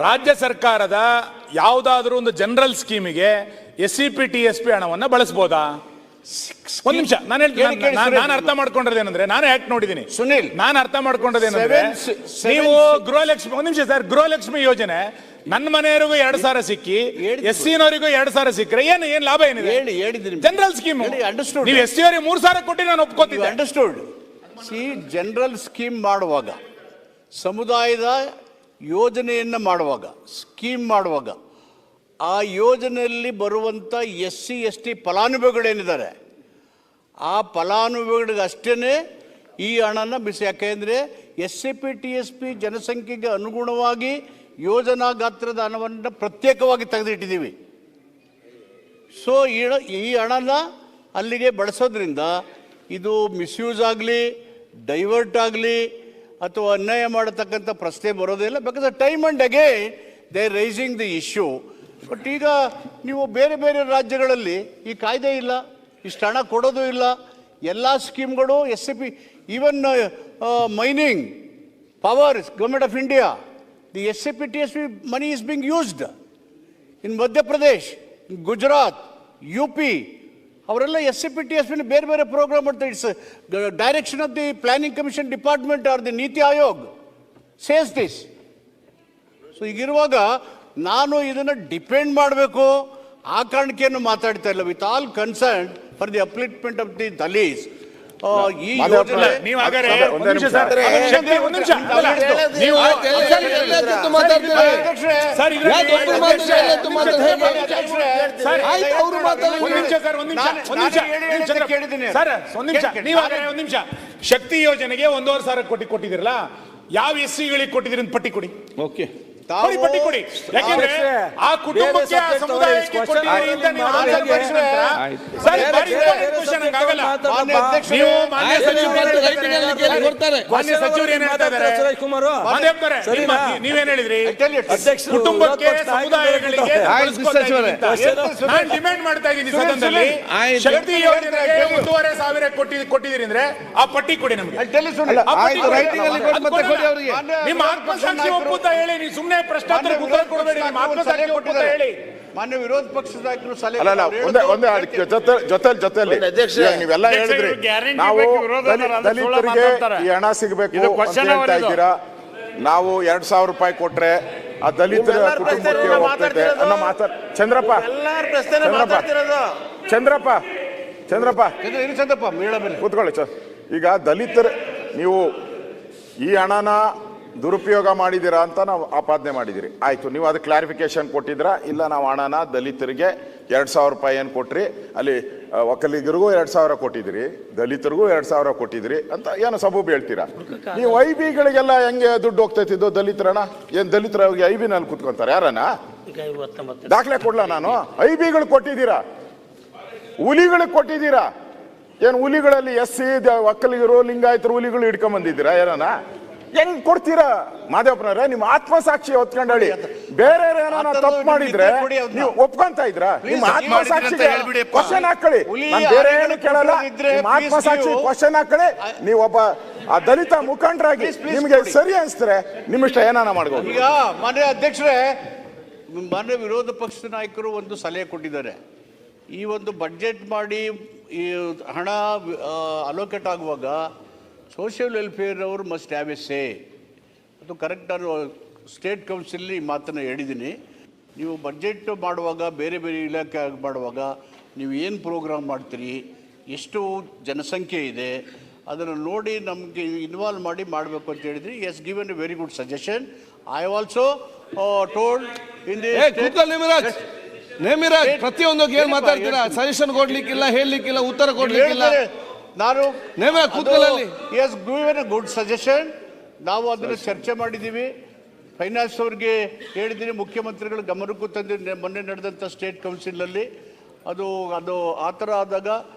ರಾಜ್ಯ ಸರ್ಕಾರದ ಯಾವುದಾದ್ರೂ ಒಂದು ಜನರಲ್ ಸ್ಕೀಮಿಗೆ SCP TSP ಹಣವನ್ನು ಬಳಸಬಹುದಾ? ಒಂದ್ ನಿಮಿಷ ನಾನು ಹೇಳ್ತೀನಿ. ನಾನು ಅರ್ಥ ಮಾಡ್ಕೊಂಡಿದ್ದೇನೆಂದ್ರೆ, ನಾನು ಆಕ್ಟ್ ನೋಡಿದ್ದೀನಿ ಸುನಿಲ್. ನಾನು ಅರ್ಥ ಮಾಡ್ಕೊಂಡಿದ್ದೇನೆಂದ್ರೆ, ನೀವು ಗೃಹಲಕ್ಷ್ಮಿ, ಒಂದ್ ನಿಮಿಷ ಸರ್, ಗೃಹಲಕ್ಷ್ಮಿ ಯೋಜನೆ ನನ್ನ ಮನೆಯವರಿಗೂ 2,000 ಸಿಕ್ಕಿ SC ನವರಿಗೂ 2,000 ಸಿಕ್ಕರೆ ಏನ್ ಲಾಭ ಏನಿದೆ? ಜನರಲ್ ಸ್ಕೀಮ್ ನೀವು SC ಅವರಿಗೆ 3,000 ಕೊಟ್ಟು ನಾನು ಒಪ್ಕೋತಿದ್ದೆ. ಅಂಡರ್ಸ್ಟೂಡ್. ಸಿ, ಜನರಲ್ ಸ್ಕೀಮ್ ಮಾಡುವಾಗ, ಸಮುದಾಯದ ಯೋಜನೆಯನ್ನು ಮಾಡುವಾಗ, ಸ್ಕೀಮ್ ಮಾಡುವಾಗ, ಆ ಯೋಜನೆಯಲ್ಲಿ ಬರುವಂಥ SC ST ಫಲಾನುಭವಿಗಳೇನಿದ್ದಾರೆ ಆ ಫಲಾನುಭವಿಗಳಿಗೆ ಅಷ್ಟೇ ಈ ಹಣನ ಬಿಸಿ. ಯಾಕೆಂದರೆ SCP TSP ಜನಸಂಖ್ಯೆಗೆ ಅನುಗುಣವಾಗಿ ಯೋಜನಾ ಗಾತ್ರದ ಹಣವನ್ನು ಪ್ರತ್ಯೇಕವಾಗಿ ತೆಗೆದಿಟ್ಟಿದ್ದೀವಿ. ಸೊ ಈ ಹಣನ ಅಲ್ಲಿಗೆ ಬಳಸೋದ್ರಿಂದ ಇದು ಮಿಸ್ಯೂಸ್ ಆಗಲಿ, ಡೈವರ್ಟ್ ಆಗಲಿ ಅಥವಾ ಅನ್ಯಾಯ ಮಾಡತಕ್ಕಂಥ ಪ್ರಶ್ನೆ ಬರೋದಿಲ್ಲ. Because time and again they raising the issue. But ಈಗ ನೀವು ಬೇರೆ ಬೇರೆ ರಾಜ್ಯಗಳಲ್ಲಿ ಈ ಕಾಯ್ದೆ ಇಲ್ಲ, ಇಷ್ಟು ಹಣ ಕೊಡೋದು ಇಲ್ಲ. ಎಲ್ಲ ಸ್ಕೀಮ್ಗಳು SCP, even mining, power, government of India, the SCP TSP money is being used in Madhya Pradesh, in Gujarat, UP. ಅವರೆಲ್ಲ SCP TSP ಬೇರೆ ಬೇರೆ ಪ್ರೋಗ್ರಾಮ್ ಮಾಡ್ತಾರೆ. It's direction of the planning commission department or the NITI Aayog says this. So ಈಗಿರುವಾಗ ನಾನು ಇದನ್ನು depend ಮಾಡಬೇಕು ಆ ಕಾರಣಕ್ಕೇನು ಮಾತಾಡ್ತಾ ಇಲ್ಲ. With all concern for the upliftment of the Dalits. ಈ ಯೋಜನೆ ಶಕ್ತಿ ಯೋಜನೆಗೆ 1,500 ಕೋಟಿ ಕೊಟ್ಟಿದಿರಲ್ಲ, ಯಾವ SCಗಳಿಗೆ ಕೊಟ್ಟಿದ್ದೀರಿ ಅಂತ ಪಟ್ಟಿ ಕೊಡಿ. ಓಕೆ, ಪಟ್ಟಿ ಕೊಡಿ. ಯಾಕೆಂದ್ರೆ ಆ ಕುಟುಂಬಕ್ಕೆ, ಆ ಸಮುದಾಯಕ್ಕೆ ಕೊಟ್ಟಿದ್ದೀರಿ ಅಂತ ನೀವು ಮಾನ್ಯ ಸಚಿವರು ಏನ್ ಹೇಳ್ತಾ ಇದ್ದಾರೆ? ನೀವೇನ್ ಹೇಳಿದ್ರಿ? ಕುಟುಂಬಕ್ಕೆ, ಸಮುದಾಯಗಳಿಗೆ ನಾನು ಡಿಮ್ಯಾಂಡ್ ಮಾಡ್ತಾ ಇದ್ದೀನಿ ಸದನದಲ್ಲಿ, ಶಕ್ತಿ ಯೋಜನೆಗೆ 1,500 ಕೊಟ್ಟಿದ್ದೀರಿ ಅಂದ್ರೆ ಆ ಪಟ್ಟಿ ಕೊಡಿ ನಮ್ಗೆ. ನಿಮ್ಮ ಆತ್ಮಸಾಕ್ಷಿ ಒಪ್ಪುತ್ತಾ ಹೇಳಿ. ನೀವು ಸುಮ್ಮನೆ ಪ್ರಶ್ನೋತ್ತರಕ್ಕೆ ಉತ್ತರ ಕೊಡಬೇಡಿ. ನಿಮ್ಮ ಆತ್ಮಸಾಕ್ಷಿ ಒಪ್ಪುತ್ತಾ ಹೇಳಿ. ಮಾನ್ಯ ವಿರೋಧ ಪಕ್ಷದ ನಾಯಕರು ಸಲಹೆ ಜೊತೆಲಿ ನೀವೆಲ್ಲ ಹೇಳಿದ್ರಿ, ನಾವು ದಲಿತರಿಗೆ ಈ ಹಣ ಸಿಗಬೇಕು ಅಂತ ಹೇಳ್ತಾ ಇದ್ದೀರಾ. ನಾವು 2,000 ರೂಪಾಯಿ ಕೊಟ್ರೆ ಆ ದಲಿತರ ಕುಟುಂಬಕ್ಕೆ ಹೋಗ್ತೈತೆ ಅನ್ನೋ ಮಾತಾಡ್. ಚಂದ್ರಪ್ಪ ಕೂತ್ಕೊಳ್ಳಿ ಸರ್. ಈಗ ದಲಿತರು ನೀವು ಈ ಹಣನ ದುರುಪಯೋಗ ಮಾಡಿದ್ದೀರಾ ಅಂತ ನಾವು ಆಪಾದನೆ ಮಾಡಿದ್ದೀರಿ. ಆಯಿತು, ನೀವು ಅದು ಕ್ಲಾರಿಫಿಕೇಶನ್ ಕೊಟ್ಟಿದ್ರಾ? ಇಲ್ಲ, ನಾವು ಹಣನ ದಲಿತರಿಗೆ 2,000 ರೂಪಾಯಿ ಏನು ಕೊಟ್ರಿ, ಅಲ್ಲಿ ಒಕ್ಕಲಿಗರಿಗೂ 2,000 ಕೊಟ್ಟಿದ್ದೀರಿ, ದಲಿತರಿಗೂ 2,000 ಕೊಟ್ಟಿದ್ದೀರಿ ಅಂತ ಏನು ಸಬೂಬು ಹೇಳ್ತೀರಾ? ನೀವು IBಗಳಿಗೆಲ್ಲ ಹೆಂಗೆ ದುಡ್ಡು ಹೋಗ್ತೈತಿದ್ದು? ದಲಿತರಣ ಏನು ದಲಿತರ IBನಲ್ಲಿ ಕುತ್ಕೊಂತಾರೆ ಯಾರನ್ನ? ದಾಖಲೆ ಕೊಡ್ಲಾ ನಾನು? IBಗಳು ಕೊಟ್ಟಿದ್ದೀರಾ, ಹುಲಿಗಳಿಗೆ ಕೊಟ್ಟಿದ್ದೀರಾ? ಏನು ಹುಲಿಗಳಲ್ಲಿ SC ಒಕ್ಕಲಿಗರು, ಲಿಂಗಾಯತರು, ಹುಲಿಗಳು ಹಿಡ್ಕೊಂಬಂದಿದ್ದೀರಾ ಯಾರನ್ನ? ಹೆಂಗ್ ಕೊಡ್ತೀರಾ ಮಾದೇವಪ್ಪನವ್ರೆ? ನಿಮ್ಮ ಆತ್ಮಸಾಕ್ಷಿ ಹೊತ್ಕೊಂಡು ಹೇಳಿ. ಬೇರೆ ಏನಾರ ತಪ್ಪು ಮಾಡಿದ್ರೆ ನೀವು ಒಪ್ಕೊಂತ ಇದ್ರ? ನಿಮ್ಮ ಆತ್ಮಸಾಕ್ಷಿಗೆ ಕ್ವಶನ್ ಹಾಕೊಳ್ಳಿ. ಬೇರೆ ಏನು ಕೇಳಲ್ಲ, ನಿಮ್ಮ ಆತ್ಮಸಾಕ್ಷಿ ಕ್ವಶನ್ ಹಾಕೊಳ್ಳಿ. ನೀವು ಒಬ್ಬ ಆ ದಲಿತ ಮುಖಂಡರಾಗಿ ನಿಮ್ಗೆ ಸರಿ ಅನ್ಸ್ತಾರೆ ನಿಮ್ಮಿಷ್ಟ ಏನಾನ ಮಾಡ್ಬೋದು. ಈಗ ಮಾನ್ಯ ಅಧ್ಯಕ್ಷರೇ, ಮಾನ್ಯ ವಿರೋಧ ಪಕ್ಷದ ನಾಯಕರು ಒಂದು ಸಲಹೆ ಕೊಟ್ಟಿದ್ದಾರೆ. ಈ ಒಂದು ಬಡ್ಜೆಟ್ ಮಾಡಿ ಈ ಹಣ ಅಲೋಕೇಟ್ ಆಗುವಾಗ ಸೋಷಿಯಲ್ ವೆಲ್ಫೇರ್ ಅವರು ಮಸ್ಟ್ ಹ್ಯಾವ್ ಎ ಸೇ. ಅದು ಕರೆಕ್ಟ್. ನಾನು ಸ್ಟೇಟ್ ಕೌನ್ಸಿಲಲ್ಲಿ ಈ ಮಾತನ್ನು ಹೇಳಿದ್ದೀನಿ. ನೀವು ಬಡ್ಜೆಟ್ ಮಾಡುವಾಗ, ಬೇರೆ ಬೇರೆ ಇಲಾಖೆ ಮಾಡುವಾಗ ನೀವು ಏನು ಪ್ರೋಗ್ರಾಮ್ ಮಾಡ್ತೀರಿ, ಎಷ್ಟು ಜನಸಂಖ್ಯೆ ಇದೆ, ಅದನ್ನು ನೋಡಿ ನಮಗೆ ಇನ್ವಾಲ್ವ್ ಮಾಡಿ ಮಾಡಬೇಕು ಅಂತ ಹೇಳಿದ್ರಿ. Yes given a very good suggestion. I also told in the Nemiraj ಪ್ರತಿಯೊಂದು ಏನು ಮಾತಾಡ್ತೀರಾ? ಸಜೆಷನ್ ಕೊಡ್ಲಿಕ್ಕಿಲ್ಲ, ಹೇಳಲಿಕ್ಕಿಲ್ಲ, ಉತ್ತರ ಕೊಡ್ಲಿಕ್ಕಿಲ್ಲ. ನಾನು yes given a good suggestion. ನಾವು ಅದನ್ನು ಚರ್ಚೆ ಮಾಡಿದ್ದೀವಿ. ಫೈನಾನ್ಸ್ ಅವ್ರಿಗೆ ಹೇಳಿದ್ದೀನಿ, ಮುಖ್ಯಮಂತ್ರಿಗಳ ಗಮನಕ್ಕೂ ತಂದು ಮೊನ್ನೆ ನಡೆದಂಥ ಸ್ಟೇಟ್ ಕೌನ್ಸಿಲಲ್ಲಿ. ಅದು ಆ ಥರ ಆದಾಗ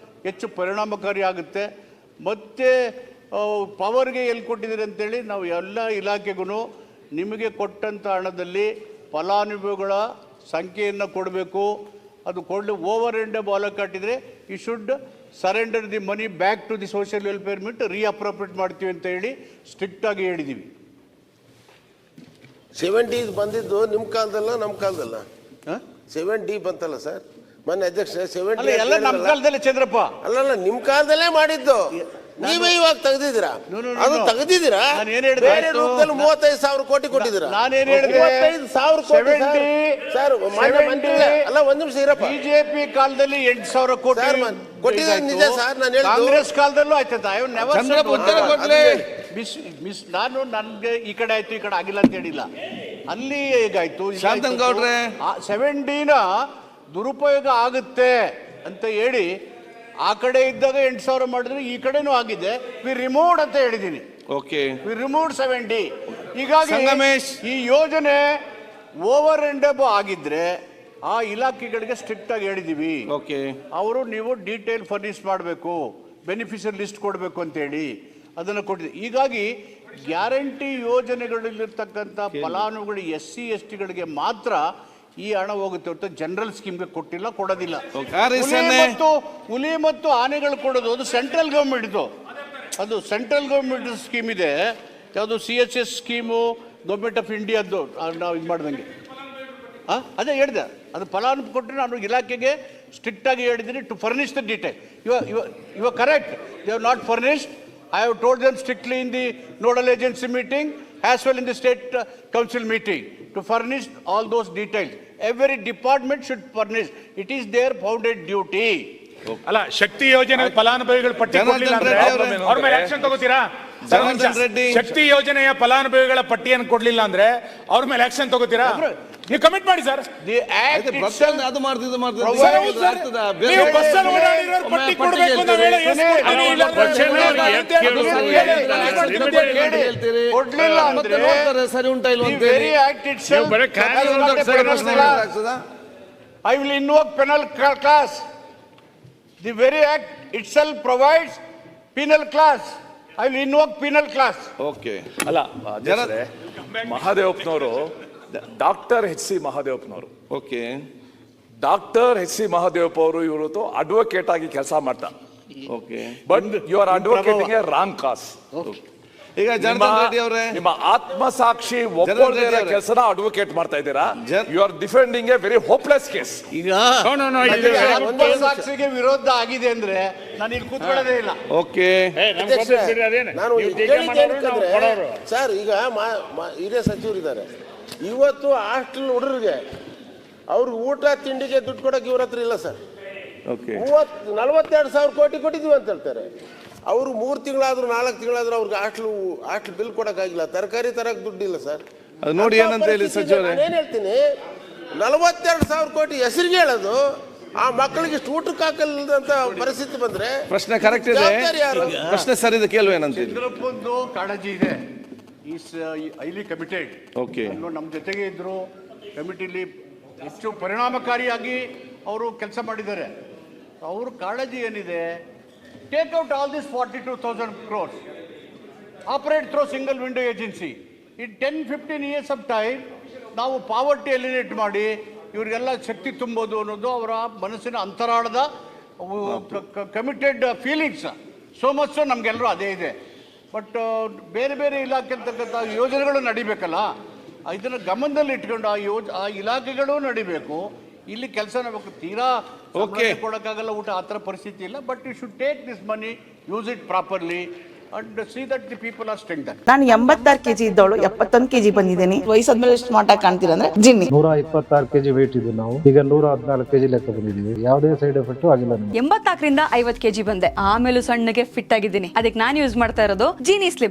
ಹೆಚ್ಚು ಪರಿಣಾಮಕಾರಿ ಆಗುತ್ತೆ. ಮತ್ತು ಪವರ್ಗೆ ಎಲ್ಲಿ ಕೊಟ್ಟಿದ್ದೀರಿ ಅಂತೇಳಿ ನಾವು ಎಲ್ಲ ಇಲಾಖೆಗೂ ನಿಮಗೆ ಕೊಟ್ಟಂಥ ಹಣದಲ್ಲಿ ಫಲಾನುಭವಿಗಳ ಸಂಖ್ಯೆಯನ್ನು ಕೊಡಬೇಕು. ಅದು ಕೊಡಲಿ. ಓವರ್ ಎಂಡ್ ಬಾಲ ಕಟ್ಟಿದರೆ you should surrender the money back to the social welfare ಮಿಟ್ ರೀಅಪ್ರೋಪ್ರಿಯೇಟ್ ಮಾಡ್ತೀವಿ ಅಂತ ಹೇಳಿ ಸ್ಟ್ರಿಕ್ಟಾಗಿ ಹೇಳಿದ್ದೀವಿ. 70 ಬಂದಿದ್ದು ನಿಮ್ಮ ಕಾಲದಲ್ಲ ನಮ್ಮ ಕಾಲದಲ್ಲ 7D ಬಂತಲ್ಲ ಸರ್ ಮೊನ್ನೆ ಅಧ್ಯಕ್ಷ 70 ಎಲ್ಲ ನಮ್ಮ ಕಾಲದಲ್ಲಿ ಚಂದ್ರಪ್ಪ ಅಲ್ಲಲ್ಲ ನಿಮ್ಮ ಕಾಲದಲ್ಲೇ ಮಾಡಿದ್ದು ನೀವೇ ಇವಾಗ ತೆಗೆದಿದ್ದೀರಾ ಅದು ತೆಗೆದಿದ್ದೀರಾ ನಾನು ಏನ್ ಹೇಳಿದೆ? ಬೇರೆ ರೂಪದಲ್ಲಿ 35,000 ಕೋಟಿ ಕೊಟ್ಟಿದ್ದೀರಾ ನಾನೇನ್ ಹೇಳಿದೆ? 35,000 ಕೋಟಿ ಸರ್ ಮಾನ್ಯ ಮಂತ್ರಿಗಳೇ ಅಲ್ಲ ಒಂದ್ ನಿಮಿಷ ಇರಪ್ಪ ಬಿಜೆಪಿ ಕಾಲದಲ್ಲಿ 8,000 ಕೋಟಿ ಸರ್, ಕೊಟ್ಟಿದ್ದಾರೆ ನಿಜ ಸರ್, ನಾನು ಹೇಳಿದ್ದು. ಕಾಂಗ್ರೆಸ್ ಕಾಲದಲ್ಲೂ ಆಯ್ತದ ಚಂದ್ರಪ್ಪ ಉತ್ತರ ಕೊಡ್ಲಿ. ನಾನು ನನ್ಗೆ ಈ ಕಡೆ ಆಯ್ತು ಈ ಕಡೆ ಆಗಿಲ್ಲ ಅಂತ ಹೇಳಿಲ್ಲ, ಅಲ್ಲಿ ಹೇಗಾಯ್ತು ಶಾಂತನ್ ಗೌಡ್ರೆ. 70ನ ದುರುಪಯೋಗ ಆಗುತ್ತೆ ಅಂತ ಹೇಳಿ ಆ ಕಡೆ ಇದ್ದಾಗ 8,000 ಮಾಡಿದ್ರೆ ಈ ಕಡೆನೂ ಆಗಿದೆ, ವಿ ರಿಮೂವ್ಡ್ ಅಂತ ಹೇಳಿದ್ದೀನಿ. Okay, we removed 70. ಹೀಗಾಗಿ ಸಂಗಮೇಶ್. ಈ ಯೋಜನೆ ಓವರ್ ಅಂಡ್ ಅಬ್ ಆಗಿದ್ರೆ ಆ ಇಲಾಖೆಗಳಿಗೆ ಸ್ಟ್ರಿಕ್ಟ್ ಆಗಿ ಹೇಳಿದೀವಿ, ಓಕೆ, ಅವರು ನೀವು ಡೀಟೇಲ್ ಫರ್ನಿಶ್ ಮಾಡಬೇಕು, ಬೆನಿಫಿಷಿಯರ್ ಲಿಸ್ಟ್ ಕೊಡಬೇಕು ಅಂತೇಳಿ ಅದನ್ನು ಕೊಟ್ಟಿದ್ದೀವಿ. ಹೀಗಾಗಿ ಗ್ಯಾರಂಟಿ ಯೋಜನೆಗಳಲ್ಲಿರ್ತಕ್ಕಂಥ ಫಲಾನುಭವಿಗಳು SC/STಗಳಿಗೆ ಮಾತ್ರ ಈ ಹಣ ಹೋಗುತ್ತೆ ಹೊರತು ಜನರಲ್ ಸ್ಕೀಮ್ಗೆ ಕೊಟ್ಟಿಲ್ಲ, ಕೊಡೋದಿಲ್ಲ. ಹುಲಿ ಮತ್ತು ಆನೆಗಳು ಕೊಡೋದು ಅದು ಸೆಂಟ್ರಲ್ ಗೌರ್ಮೆಂಟ್, ಅದು ಸೆಂಟ್ರಲ್ ಗೌರ್ಮೆಂಟ್ ಸ್ಕೀಮ್ ಇದೆ. ಯಾವುದು CHS ಸ್ಕೀಮು, ಗೌರ್ಮೆಂಟ್ ಆಫ್ ಇಂಡಿಯಾದ್ದು ನಾವು ಇದು ಮಾಡ್ದಂಗೆ. ಅದೇ ಹೇಳಿದೆ, ಅದು ಫಲಾನುಭವಿ ಕೊಟ್ಟರೆ ನಾನು ಇಲಾಖೆಗೆ ಸ್ಟ್ರಿಕ್ಟ್ ಆಗಿ ಹೇಳಿದ್ದೀನಿ to furnish the detail. You are correct, they have not furnished. I have told them strictly in the nodal agency meeting as well in the state council meeting to furnish all those details. Every department should furnish. It is their founded duty. ಅಲ್ಲ, ಶಕ್ತಿ ಯೋಜನೆ ಫಲಾನುಭವಿಗಳ ಪಟ್ಟಿ ಕೊಡ್ಲಿಲ್ಲ ಅಂದ್ರೆ ಅವ್ರ ಮೇಲೆ action ತಗೋತೀರಾ? ಶಕ್ತಿ ಯೋಜನೆಯ ಫಲಾನುಭವಿಗಳ ಪಟ್ಟಿಯನ್ನು ಕೊಡ್ಲಿಲ್ಲ ಅಂದ್ರೆ ಅವ್ರ ಮೇಲೆ ಆಕ್ಷನ್ ತಗೋತೀರಾ? ನೀವು ಕಮಿಟ್ ಮಾಡಿ ಸರ್. The act itself ಅದು ಮಾಡ್ತಿದ್ದು ನೀವು ಬಸ್ಸಲ್ಲಿ ಓಡಾಡಿರೋರ್ ಪಟ್ಟಿ ಕೊಡ್ಬೇಕು ಅಂತ ಹೇಳಿ ಕೊಡ್ಲಿಲ್ಲ ಅಂದ್ರೆ ಸರಿ ಉಂಟಾ ಇಲ್ಲ the very act itself I will invoke penal class. The very act itself provides penal class. I will invoke penal class. Okay. ಅಲ್ಲ ಅಧ್ಯಕ್ಷರೇ, ಮಹಾದೇವಪ್ಪನವರು ಡಾಕ್ಟರ್ HC ಮಹಾದೇವಪ್ಪನವರು, ಓಕೆ, ಡಾಕ್ಟರ್ HC ಮಹಾದೇವಪ್ಪ ಅವರು ಇವತ್ತು ಅಡ್ವೊಕೇಟ್ ಆಗಿ ಕೆಲಸ ಮಾಡ್ತಾರೆ. Okay, but you are advocating a wrong cause. ಈಗ ಜನಾರ್ದನ್ ರೆಡ್ಡಿ ಅವರೇ, ನಿಮ್ಮ ಆತ್ಮಸಾಕ್ಷಿ ಒಪ್ಪೋದಿರೋ ಕೆಲಸನ ಅಡ್ವೊಕೇಟ್ ಮಾಡ್ತಾ ಇದ್ದೀರಾ. You are defending a very hopeless case. ಈಗ ಸಾಕ್ಷಿಗೆ ವಿರೋಧ ಆಗಿದೆ ಅಂದ್ರೆ ನಾನು ಇಲ್ಲಿ ಕೂತ್ಕೊಳ್ಳೋದೇ ಇಲ್ಲ. ಓಕೆ, ನಾನು ಹೇಳಿದ್ದೇನೆಂದ್ರೆ ಸರ್, ಈಗ ಹಿರಿಯ ಸಚಿವರಿದ್ದಾರೆ, ಇವತ್ತು ಹಾಸ್ಟೆಲ್ ಹುಡುಗರಿಗೆ ಅವ್ರಿಗೆ ಊಟ ತಿಂಡಿಗೆ ದುಡ್ಡು ಕೊಡೋಕೆ ಇವ್ರ ಹತ್ರ ಇಲ್ಲ ಸರ್. ಓಕೆ, 42,000 ಕೋಟಿ ಕೊಟ್ಟಿದ್ದೀವಿ ಅಂತ ಹೇಳ್ತಾರೆ. ಅವರು 3 ತಿಂಗಳಾದ್ರೂ 4 ತಿಂಗಳಾದ್ರೂ ಅವ್ರಿಗೆ ಹಾಸ್ಟೆಲ್ ಬಿಲ್ ಕೊಡೋಕ್ಕಾಗಿಲ್ಲ, ತರಕಾರಿ ತರಕ್ಕೆ ದುಡ್ಡಿಲ್ಲ ಸರ್. ಅದು ನೋಡಿ ಏನಂತ ಹೇಳಿ ಸಚಿವರೇ. ನಾನೇನು ಹೇಳ್ತೀನಿ, 42,000 ಕೋಟಿ ಹೆಸರಿಗೆ ಹೇಳೋದು, ಆ ಮಕ್ಕಳಿಗೆ ಊಟಕ್ಕೆ ಹಾಕಲ್ದಂತ ಪರಿಸ್ಥಿತಿ ಬಂದ್ರೆ ಪ್ರಶ್ನೆ ಕರೆಕ್ಟ್ ಇದೆ, ಪ್ರಶ್ನೆ ಸರಿ ಇದೆ, ಕೇಳುವ ಏನಂತ. ಚಂದ್ರಪ್ಪಂದು ಕಾಳಜಿ ಇದೆ, ಈಸ್ ಹೈಲಿ ಕಮಿಟೆಡ್. ಓಕೆ, ನಮ್ಮ ಜೊತೆಗೆ ಇದ್ರು, ಕಮಿಟಿಲಿ ಹೆಚ್ಚು ಪರಿಣಾಮಕಾರಿಯಾಗಿ ಅವರು ಕೆಲಸ ಮಾಡಿದ್ದಾರೆ. ಅವ್ರ ಕಾಳಜಿ ಏನಿದೆ, take out all this 42,000 crores, operate through single window agency. In 10-15 years of time ನಾವು ಪಾವರ್ಟಿ ಎಲಿಮಿನೇಟ್ ಮಾಡಿ ಇವರಿಗೆಲ್ಲ ಶಕ್ತಿ ತುಂಬೋದು ಅನ್ನೋದು ಅವರ ಮನಸ್ಸಿನ ಅಂತರಾಳದ ಕಮಿಟೆಡ್ ಫೀಲಿಂಗ್ಸ್. ಸೋ ಮಚ್ ನಮಗೆಲ್ಲರೂ ಅದೇ ಇದೆ. ಬಟ್ ಬೇರೆ ಬೇರೆ ಇಲಾಖೆ ಅಂತಕ್ಕಂಥ ಯೋಜನೆಗಳು ನಡಿಬೇಕಲ್ಲ, ಇದನ್ನು ಗಮನದಲ್ಲಿ ಇಟ್ಕೊಂಡು ಆ ಇಲಾಖೆಗಳು ನಡಿಬೇಕು, ಇಲ್ಲಿ ಕೆಲಸ ನಡಬೇಕು. ತೀರಾ ಕೊಡೋಕ್ಕಾಗಲ್ಲ ಊಟ, ಆ ಥರ ಪರಿಸ್ಥಿತಿ ಇಲ್ಲ. But you should take this money, use it properly and see that the people are strengthen. ನಾನು 86 kg ಇದ್ದವಳು 71 kg ಬಂದಿದ್ದೀನಿ. ವಯಸ್ಸಾದ್ಮೇಲೆ ಸ್ಮಾರ್ಟ್ ಆಗಿ ಕಾಣ್ತೀರಾ ಅಂದ್ರೆ ಜಿನ್ನಿ. 126 kg ವೇಟ್ ಇದ್ದು ನಾವು ಈಗ 114 kg ಲೆಕ್ಕ ಬಂದಿದ್ದೀವಿ. ಯಾವುದೇ ಸೈಡ್ ಎಫೆಕ್ಟ್ ಆಗಿಲ್ಲ. 84ರಿಂದ 50 kg ಬಂದೆ, ಆಮೇಲೆ ಸಣ್ಣಗೆ ಫಿಟ್ ಆಗಿದ್ದೀನಿ. ಅದಕ್ಕೆ ನಾನು ಯೂಸ್ ಮಾಡ್ತಾ ಇರೋದು ಜೀನಿ ಸ್ಲಿಮ್.